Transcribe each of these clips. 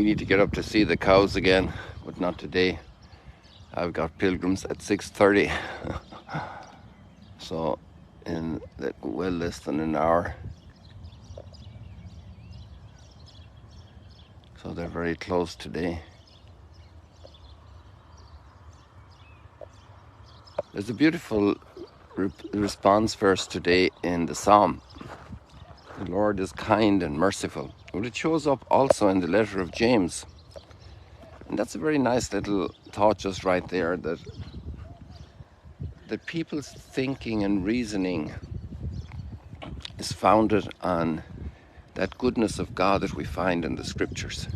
We need to get up to see the cows again, but not today. I've got pilgrims at 6:30, so in well less than an hour. So they're very close today. There's a beautiful response verse today in the Psalm. The Lord is kind and merciful. But it shows up also in the letter of James. And that's a very nice little thought just right there, that people's thinking and reasoning is founded on that goodness of God that we find in the scriptures.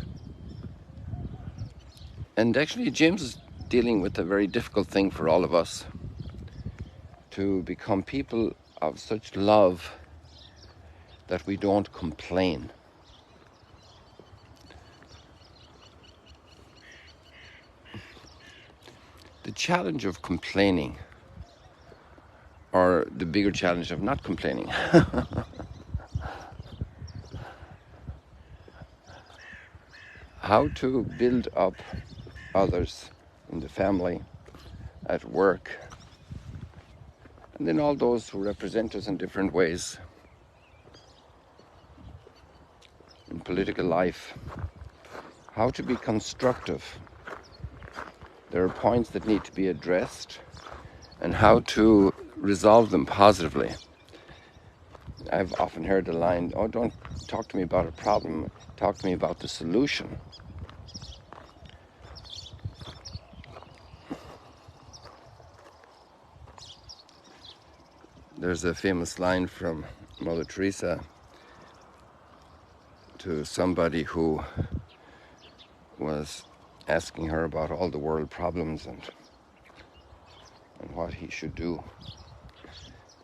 And actually James is dealing with a very difficult thing for all of us, to become people of such love that we don't complain. The challenge of complaining, or the bigger challenge of not complaining, how to build up others in the family, at work, and then all those who represent us in different ways in political life. How to be constructive. There are points that need to be addressed, and how to resolve them positively. I've often heard the line, "Oh, don't talk to me about a problem, talk to me about the solution." There's a famous line from Mother Teresa to somebody who was asking her about all the world problems and what he should do.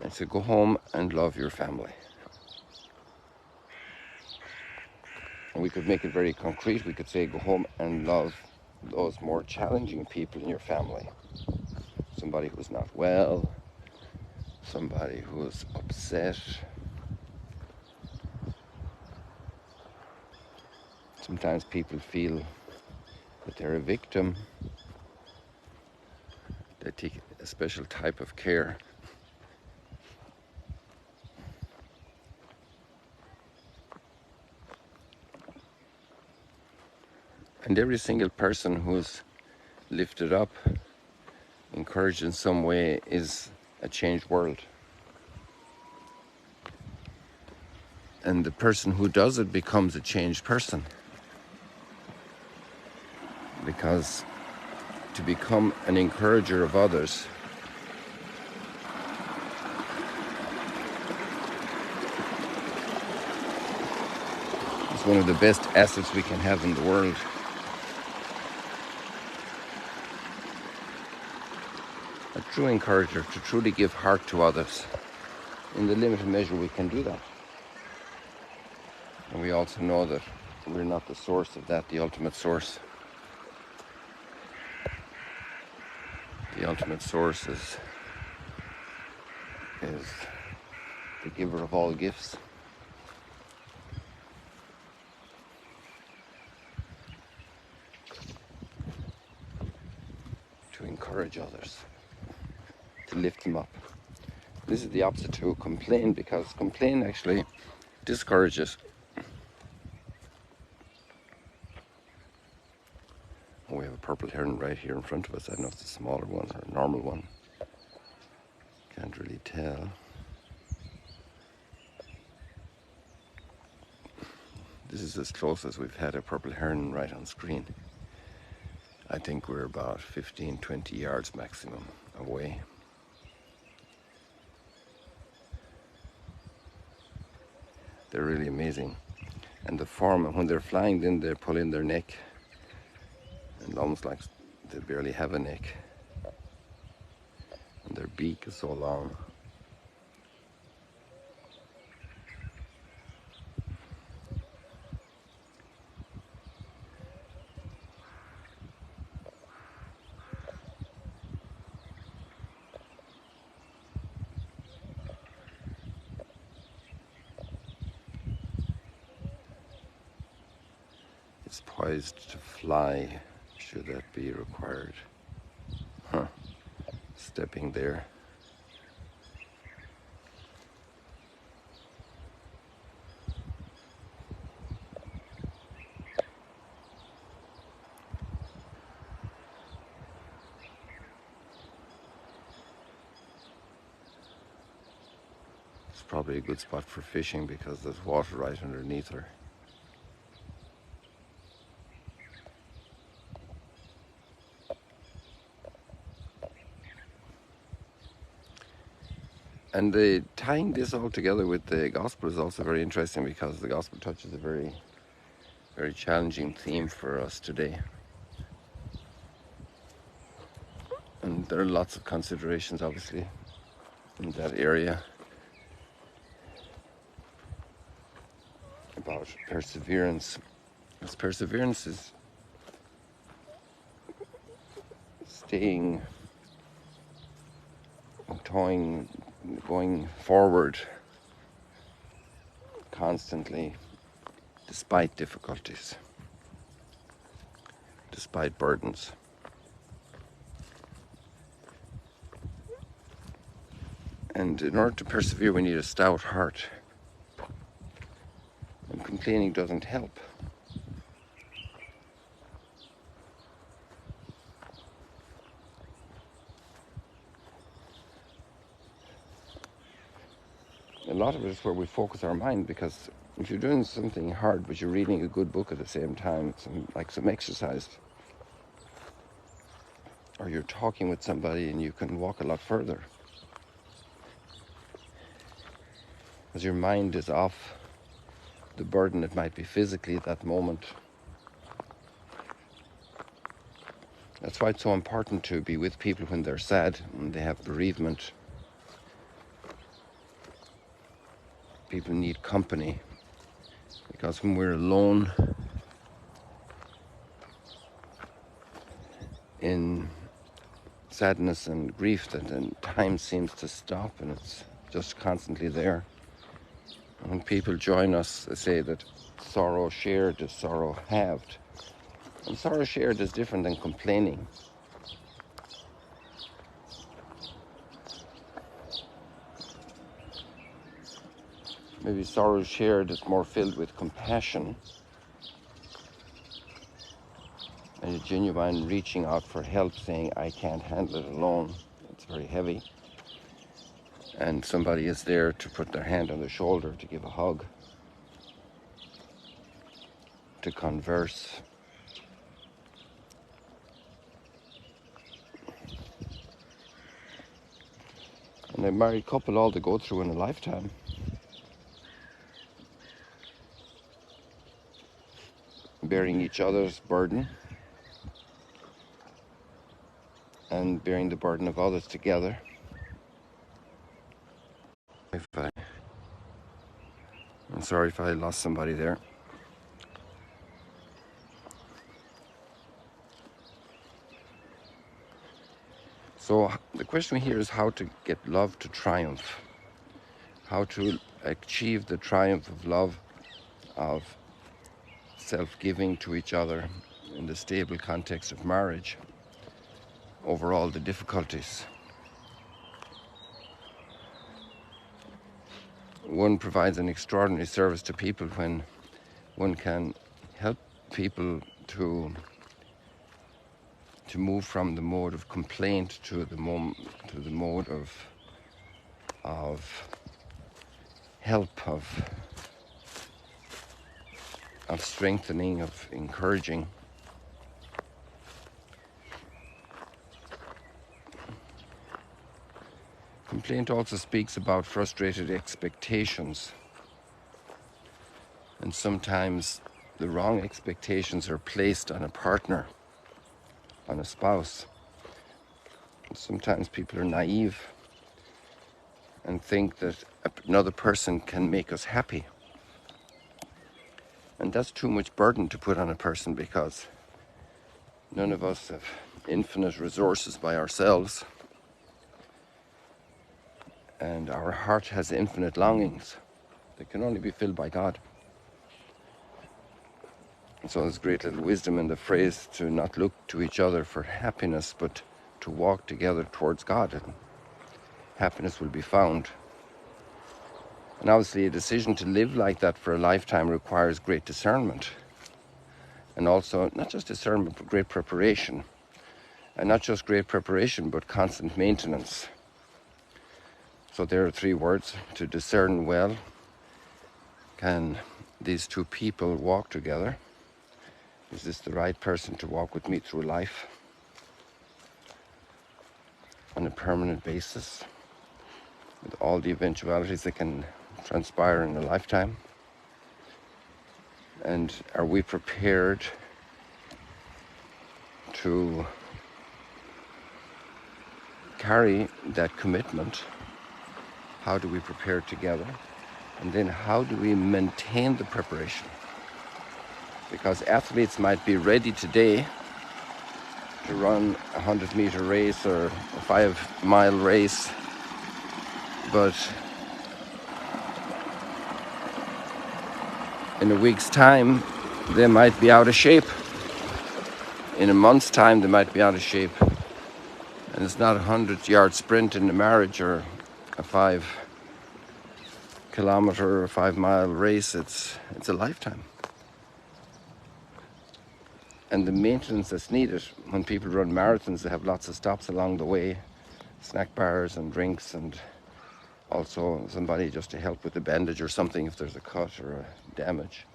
And said, "Go home and love your family." And we could make it very concrete. We could say, go home and love those more challenging people in your family. Somebody who's not well, somebody who's upset. Sometimes people feel that they're a victim. They take a special type of care. And every single person who's lifted up, encouraged in some way, is a changed world. And the person who does it becomes a changed person. Because to become an encourager of others is one of the best assets we can have in the world. A true encourager, to truly give heart to others. In the limited measure we can do that. And we also know that we're not the source of that, the ultimate source. The ultimate source is the giver of all gifts. To encourage others, to lift them up. This is the opposite to complain, because complain actually discourages. Oh, we have a purple heron right here in front of us. I don't know if it's a smaller one or a normal one. Can't really tell. This is as close as we've had a purple heron right on screen. I think we're about 15-20 yards maximum away. They're really amazing. And the form, when they're flying, then they pull in their neck, and almost like they barely have a neck. And their beak is so long. It's poised to fly, should that be required. Huh. Stepping there. It's probably a good spot for fishing because there's water right underneath her. And tying this all together with the gospel is also very interesting, because the gospel touches a very, very challenging theme for us today. And there are lots of considerations, obviously, in that area about perseverance. Because perseverance is staying, going forward constantly, despite difficulties, despite burdens. And in order to persevere, we need a stout heart. And complaining doesn't help. A lot of it is where we focus our mind, because if you're doing something hard but you're reading a good book at the same time, some exercise, or you're talking with somebody and you can walk a lot further, because your mind is off the burden it might be physically at that moment. That's why it's so important to be with people when they're sad and they have bereavement. People need company, because when we're alone in sadness and grief, then time seems to stop and it's just constantly there. And when people join us, they say that sorrow shared is sorrow halved. And sorrow shared is different than complaining. Maybe sorrow shared is more filled with compassion and a genuine reaching out for help, saying, I can't handle it alone. It's very heavy. And somebody is there to put their hand on their shoulder, to give a hug, to converse. And a married couple, all they go through in a lifetime. Bearing each other's burden and bearing the burden of others together. I'm sorry if I lost somebody there. So the question here is how to get love to triumph. How to achieve the triumph of love, of self-giving to each other in the stable context of marriage, over all the difficulties. One provides an extraordinary service to people when one can help people to move from the mode of complaint to the mode of help, of strengthening, of encouraging. Complaint also speaks about frustrated expectations, and sometimes the wrong expectations are placed on a partner, on a spouse. Sometimes people are naive and think that another person can make us happy. And that's too much burden to put on a person, because none of us have infinite resources by ourselves. And our heart has infinite longings that can only be filled by God. So there's great little wisdom in the phrase to not look to each other for happiness, but to walk together towards God, and happiness will be found. And obviously a decision to live like that for a lifetime requires great discernment. And also not just discernment, but great preparation. And not just great preparation, but constant maintenance. So there are 3 words: to discern well. Can these 2 people walk together? Is this the right person to walk with me through life on a permanent basis, with all the eventualities that can transpire in a lifetime? And are we prepared to carry that commitment? How do we prepare together? And then how do we maintain the preparation? Because athletes might be ready today to run a 100-meter race or a 5-mile race, but in a week's time they might be out of shape. In a month's time they might be out of shape. And it's not a 100-yard sprint in a marriage or a 5-kilometer or a 5-mile race. It's a lifetime. And the maintenance that's needed when people run marathons, they have lots of stops along the way, snack bars and drinks, and also somebody just to help with the bandage or something if there's a cut or a damage.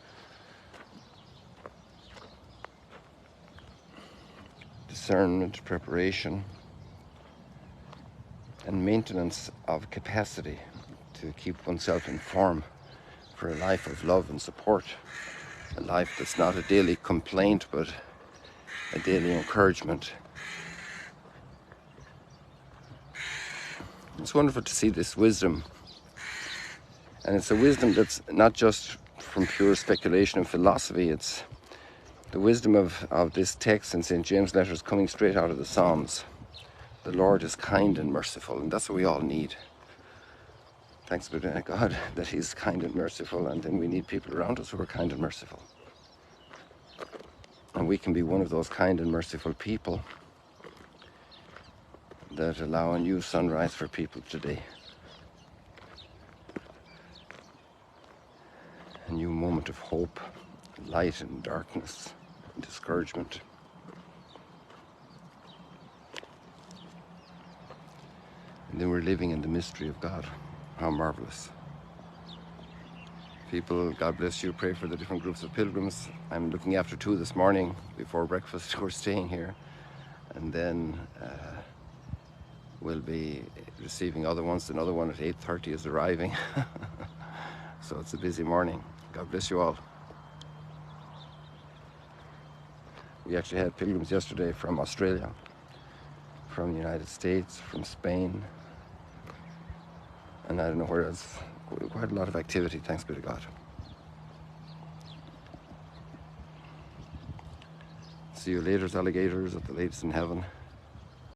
Discernment, preparation, and maintenance of capacity to keep oneself in form for a life of love and support. A life that's not a daily complaint, but a daily encouragement. It's wonderful to see this wisdom. And it's a wisdom that's not just from pure speculation and philosophy. It's the wisdom of this text in St. James' letters coming straight out of the Psalms. The Lord is kind and merciful, and that's what we all need. Thanks be to God that He's kind and merciful, and then we need people around us who are kind and merciful. And we can be one of those kind and merciful people that allow a new sunrise for people today. A new moment of hope, light in darkness, and discouragement. And then we're living in the mystery of God. How marvelous. People, God bless you, pray for the different groups of pilgrims. I'm looking after 2 this morning before breakfast. We're staying here. And then we'll be receiving other ones. Another one at 8:30 is arriving. So it's a busy morning. God bless you all. We actually had pilgrims yesterday from Australia, from the United States, from Spain, and I don't know where else. Quite a lot of activity, thanks be to God. See you later, alligators, at the latest in heaven.